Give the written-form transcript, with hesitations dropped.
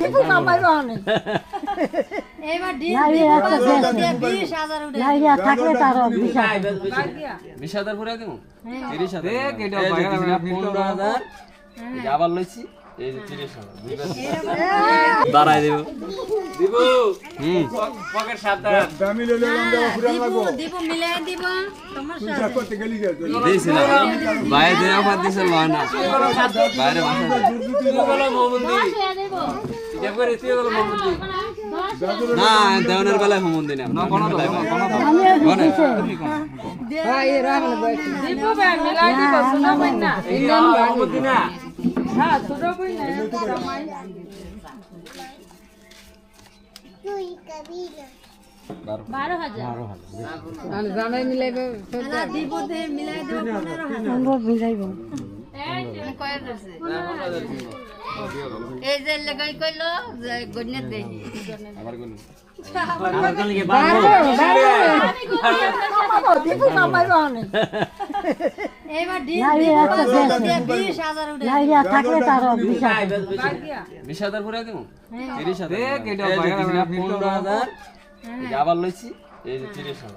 দীপু নামাই রহনে এবার ডিম থাকলে তার 20,000 পুরা দিমু 30,000 দেখ এটা 15,000 আবার লইছি এই যে 30,000 দাঁড়াই দেব দিব পকেট সাবধান দামি লইলে লঙ্কা পুরা লাগবো দিব মিলাই দিব সমস্যা পয়সা করতে গেলি যা দিছিলাম বাইরে দেওয়া বাদ দিছে লয় না বাইরে বাসা তুই বলো মোমন্দি এটা করে তুই বলো মোমন্দি না দেওয়ানের বেলায় মোমন্দি না কোন বেলায় ভাই রাখলে বই দীপু ভাই মিলাই দিব শোনা বই না মোমন্দি না হ্যাঁ ছোট বই না জামাই তুই কবি না 12,000 আমি জামাই মিলাইবে না দিব দে মিলাই দেব 15,000 আমরা মিলাইব কয় আছে এই যে লাগাই কইলো যে গন্নে দে আবার কোন দীপু নামাই রহনে এবার ডিম 20,000 উঠে থাকলে তার 20,000 পুরা দিমু 30,000 দেখ এটা 15,000 আবার লইছি এই যে 30,000